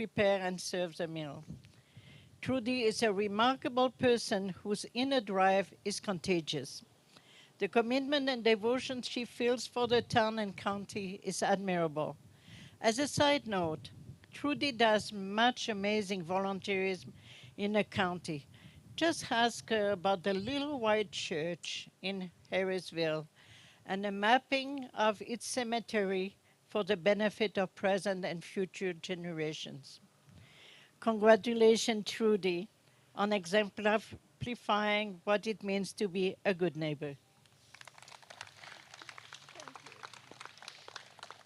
prepare and serve the meal. Trudy is a remarkable person whose inner drive is contagious. The commitment and devotion she feels for the town and county is admirable. As a side note, Trudy does much amazing volunteerism in the county. Just ask her about the little white church in Harrisville and the mapping of its cemetery for the benefit of present and future generations. Congratulations, Trudy, on exemplifying what it means to be a good neighbor.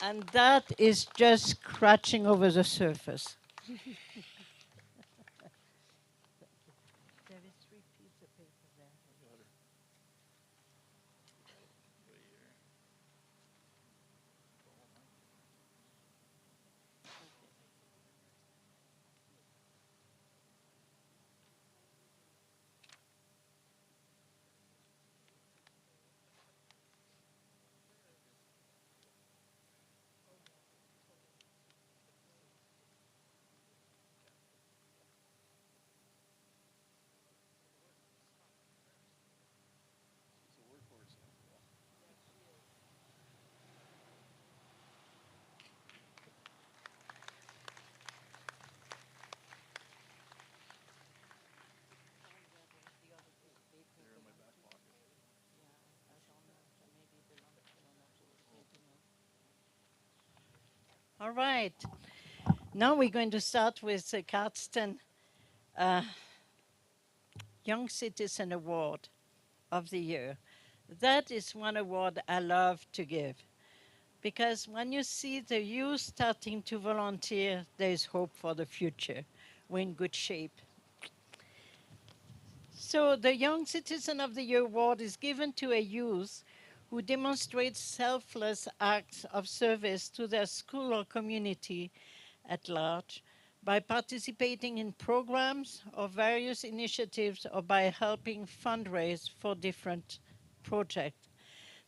And that is just scratching over the surface. There is 3 pieces of paper there. All right. Now we're going to start with the Cardston uh, Young Citizen Award of the Year. That is one award I love to give because when you see the youth starting to volunteer, there is hope for the future. We're in good shape. So the Young Citizen of the Year award is given to a youth who demonstrates selfless acts of service to their school or community at large by participating in programs or various initiatives or by helping fundraise for different projects.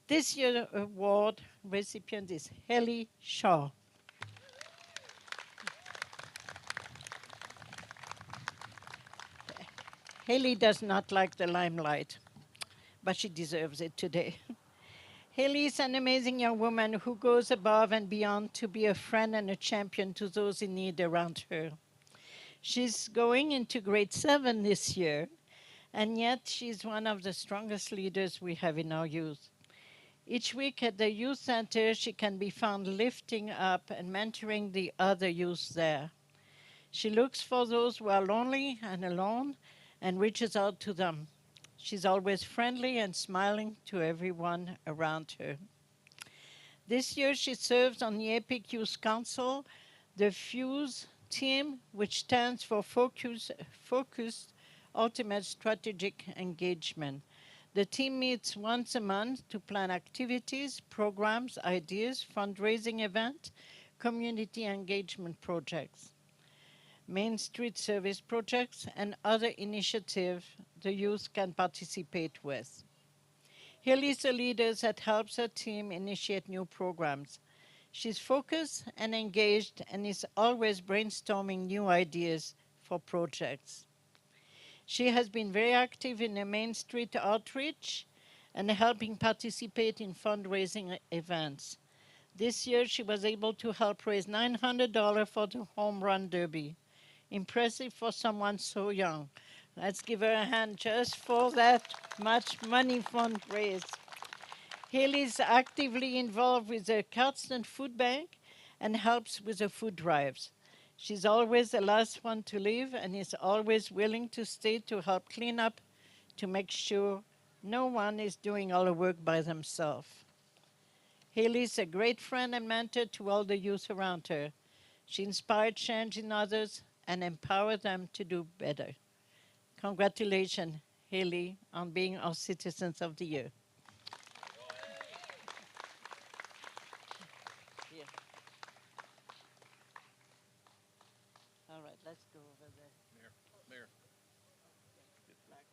This year's award recipient is Haley Shaw. Haley does not like the limelight, but she deserves it today. Haley is an amazing young woman who goes above and beyond to be a friend and a champion to those in need around her. She's going into grade 7 this year, and yet she's one of the strongest leaders we have in our youth. Each week at the youth center, she can be found lifting up and mentoring the other youth there. She looks for those who are lonely and alone and reaches out to them. She's always friendly and smiling to everyone around her. This year, she serves on the EPIC Youth Council, the FUSE team, which stands for Focused Ultimate Strategic Engagement. The team meets once a month to plan activities, programs, ideas, fundraising events, community engagement projects, Main Street service projects, and other initiatives the youth can participate with. Haley is a leader that helps her team initiate new programs. She's focused and engaged and is always brainstorming new ideas for projects. She has been very active in the Main Street outreach and helping participate in fundraising events. This year, she was able to help raise $900 for the Home Run Derby. Impressive for someone so young. Let's give her a hand just for that much money fundraised. Haley is actively involved with the Cardston Food Bank and helps with the food drives. She's always the last one to leave and is always willing to stay to help clean up to make sure no one is doing all the work by themselves. Haley is a great friend and mentor to all the youth around her. She inspires change in others and empowers them to do better. Congratulations, Haley, on being our Citizens of the Year. Here. All right, let's go over there. Mayor. Flag. That's right. That's your flag.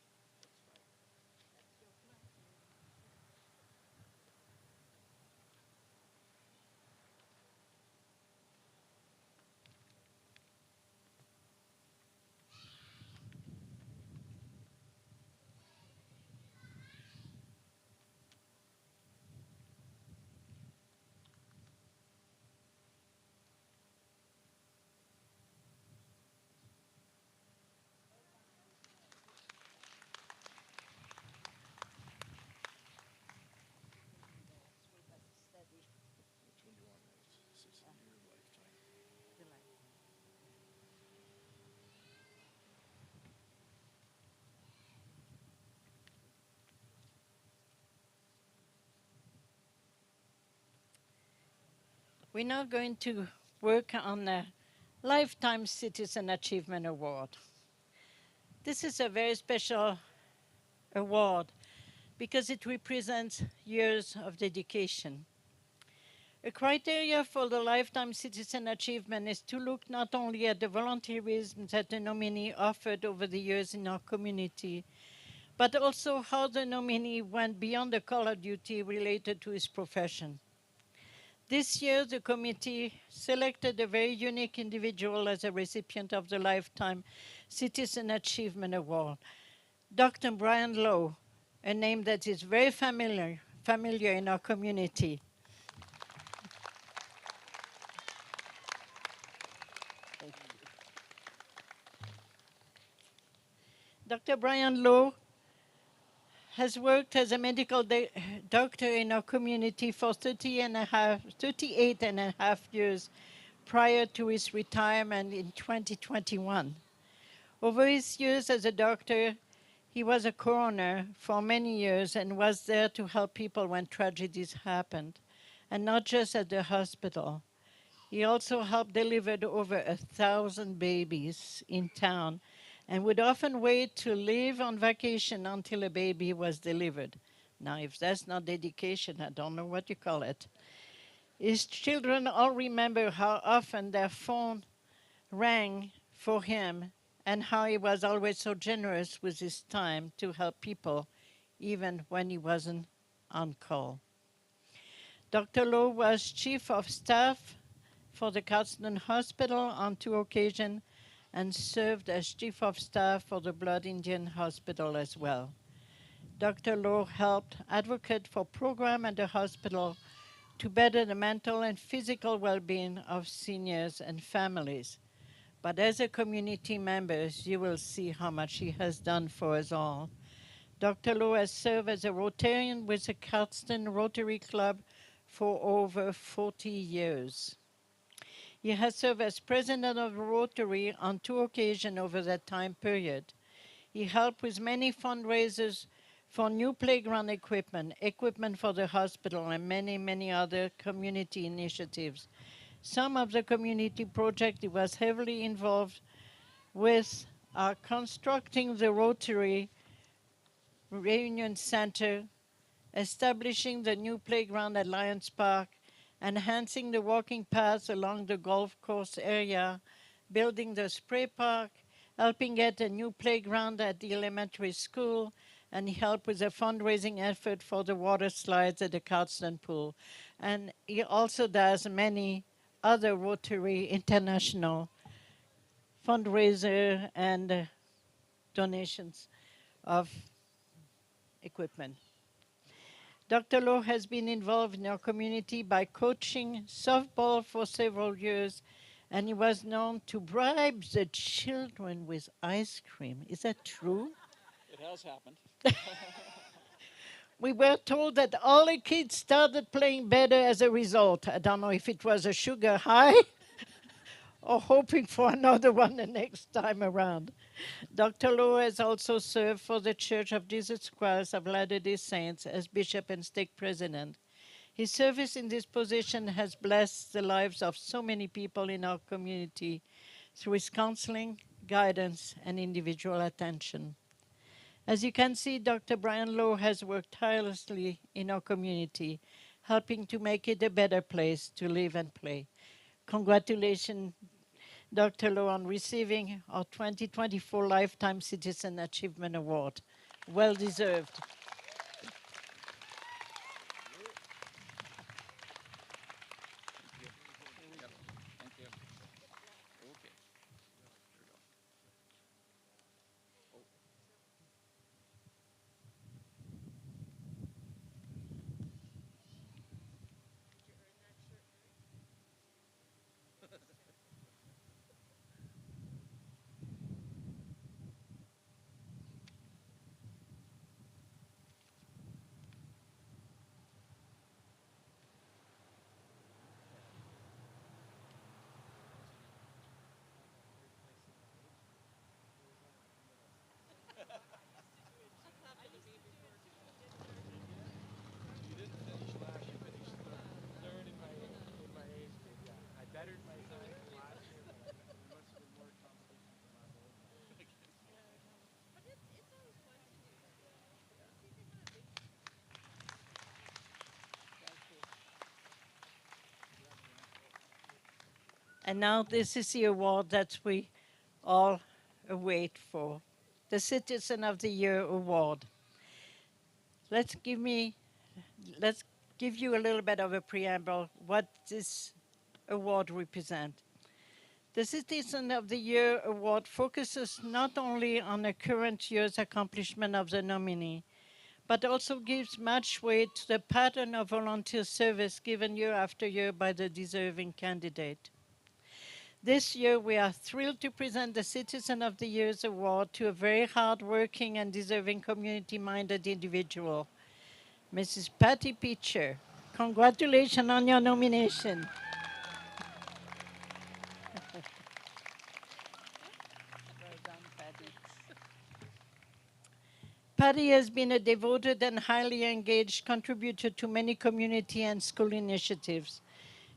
We're now going to work on the Lifetime Citizen Achievement Award. This is a very special award because it represents years of dedication. A criteria for the Lifetime Citizen Achievement is to look not only at the volunteerism that the nominee offered over the years in our community, but also how the nominee went beyond the call of duty related to his profession. This year, the committee selected a very unique individual as a recipient of the Lifetime Citizen Achievement Award, Dr. Brian Lowe, a name that is very familiar in our community. Dr. Brian Lowe has worked as a medical doctor in our community for 38 and a half years prior to his retirement in 2021. Over his years as a doctor, he was a coroner for many years and was there to help people when tragedies happened, and not just at the hospital. He also helped deliver over 1,000 babies in town and would often wait to leave on vacation until a baby was delivered. Now, if that's not dedication, I don't know what you call it. His children all remember how often their phone rang for him and how he was always so generous with his time to help people, even when he wasn't on call. Dr. Lowe was chief of staff for the Cardston Hospital on 2 occasions and served as chief of staff for the Blood Indian Hospital as well. Dr. Lowe helped advocate for programs at the hospital to better the mental and physical well-being of seniors and families. But as a community member, you will see how much he has done for us all. Dr. Lowe has served as a Rotarian with the Cardston Rotary Club for over 40 years. He has served as president of Rotary on 2 occasions over that time period. He helped with many fundraisers for new playground equipment for the hospital, and many other community initiatives. Some of the community projects he was heavily involved with are constructing the Rotary Reunion Center, establishing the new playground at Lions Park, enhancing the walking paths along the golf course area, building the spray park, helping get a new playground at the elementary school, and he helped with a fundraising effort for the water slides at the Cardston pool. And he also does many other Rotary International fundraiser and donations of equipment. Dr. Lowe has been involved in our community by coaching softball for several years, and he was known to bribe the children with ice cream. Is that true? It has happened. We were told that all the kids started playing better as a result. I don't know if it was a sugar high or hoping for another one the next time around. Dr. Lowe has also served for the Church of Jesus Christ of Latter-day Saints as bishop and stake president. His service in this position has blessed the lives of so many people in our community through his counseling, guidance, and individual attention. As you can see, Dr. Brian Lowe has worked tirelessly in our community, helping to make it a better place to live and play. Congratulations, Dr. Lowe, on receiving our 2024 Lifetime Citizen Achievement Award. Well deserved. Thank you. Okay. And now this is the award that we all await for, the Citizen of the Year Award. Let's give me, let's give you a little bit of a preamble what this award represents. The Citizen of the Year Award focuses not only on the current year's accomplishment of the nominee, but also gives much weight to the pattern of volunteer service given year after year by the deserving candidate. This year, we are thrilled to present the Citizen of the Year's Award to a very hard-working and deserving community-minded individual, Mrs. Patty Pitcher. Congratulations on your nomination. Well done, Patty. Patty has been a devoted and highly engaged contributor to many community and school initiatives.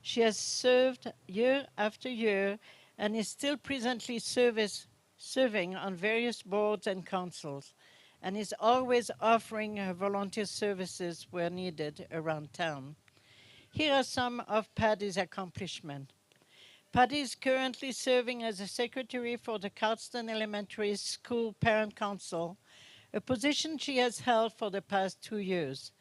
She has served year after year and is still presently serving on various boards and councils, and is always offering her volunteer services where needed around town. Here are some of Patty's accomplishments. Patty is currently serving as a secretary for the Cardston Elementary School Parent Council, a position she has held for the past 2 years.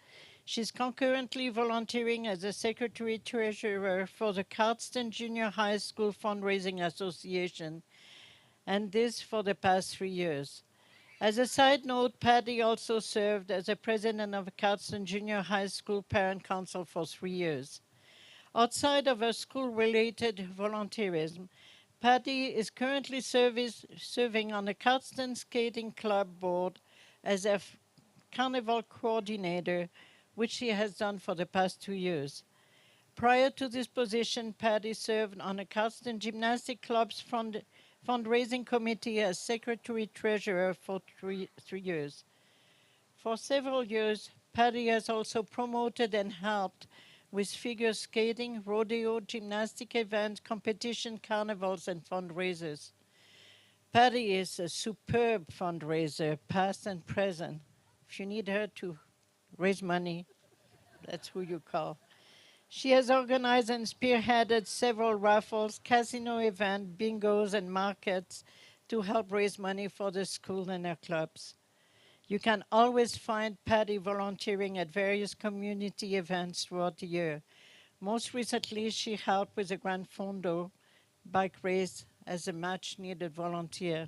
She's concurrently volunteering as a secretary-treasurer for the Cardston Junior High School Fundraising Association, and this for the past 3 years. As a side note, Patty also served as the president of Cardston Junior High School Parent Council for 3 years. Outside of her school-related volunteerism, Patty is currently serving on the Cardston Skating Club board as a carnival coordinator, which she has done for the past 2 years. Prior to this position, Patty served on the Cardston Gymnastic Club's fundraising committee as secretary-treasurer for three years. For several years, Patty has also promoted and helped with figure skating, rodeo, gymnastic events, competition, carnivals, and fundraisers. Patty is a superb fundraiser, past and present. If you need her to raise money, that's who you call. She has organized and spearheaded several raffles, casino events, bingos, and markets to help raise money for the school and their clubs. You can always find Patty volunteering at various community events throughout the year. Most recently, she helped with the Grand Fondo bike race as a much-needed volunteer.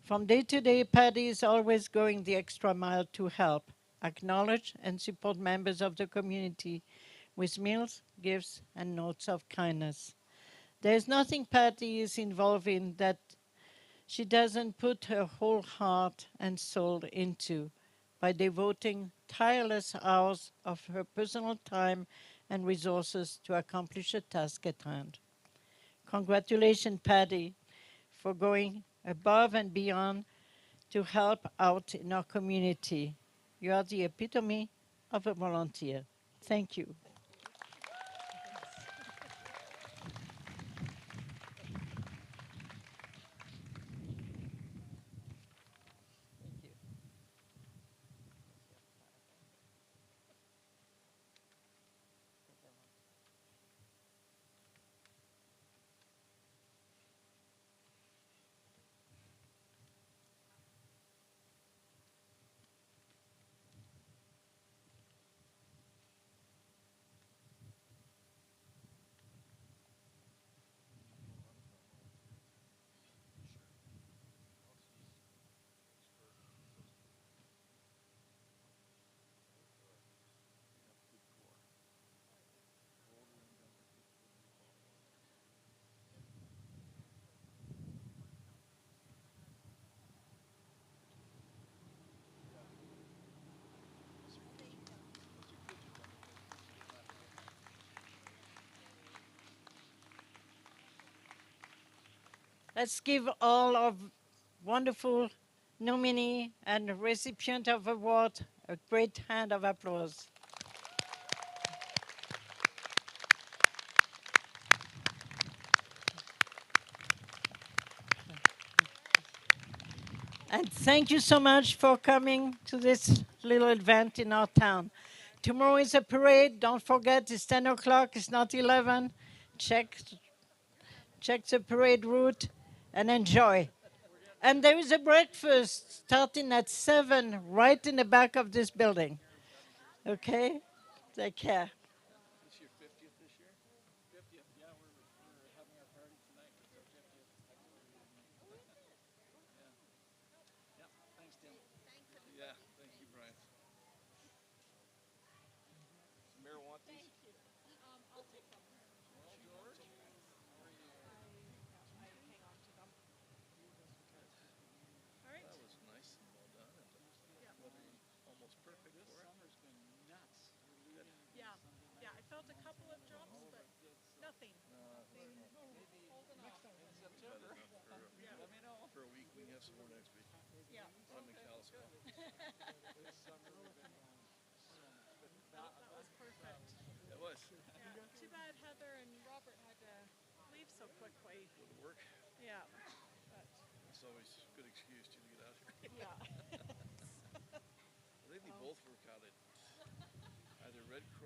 From day to day, Patty is always going the extra mile to help, acknowledge, and support members of the community with meals, gifts, and notes of kindness. There is nothing Patty is involved in that she doesn't put her whole heart and soul into by devoting tireless hours of her personal time and resources to accomplish a task at hand. Congratulations, Patty, for going above and beyond to help out in our community. You are the epitome of a volunteer. Thank you. Let's give all of wonderful nominee and recipient of award a great hand of applause. And thank you so much for coming to this little event in our town. Tomorrow is a parade. Don't forget, it's 10 o'clock. It's not 11. Check check the parade route, and enjoy. And there is a breakfast starting at 7 right in the back of this building. Okay? Take care. Is this your 50th this year? 50th, yeah, we're having our party tonight. It's our 50th. Yeah. Yeah, thanks, Tim. Yeah, thank you, Brian. Does the mayor want these? Well, George, how are you? That was nice and well done, and weather almost perfect for it. This summer's been nuts. Good. Yeah, yeah. I felt a couple of drops, but nothing. In September, let me know. For a week, we can have some more next week. Yeah, I'm in Kalispell. This summer we've been on that was perfect. It was. Yeah. Too bad Heather and Robert had to leave so quickly. Go to work. Yeah, but It's always a good excuse to get out here. yeah. I think they both work out at either Red Cross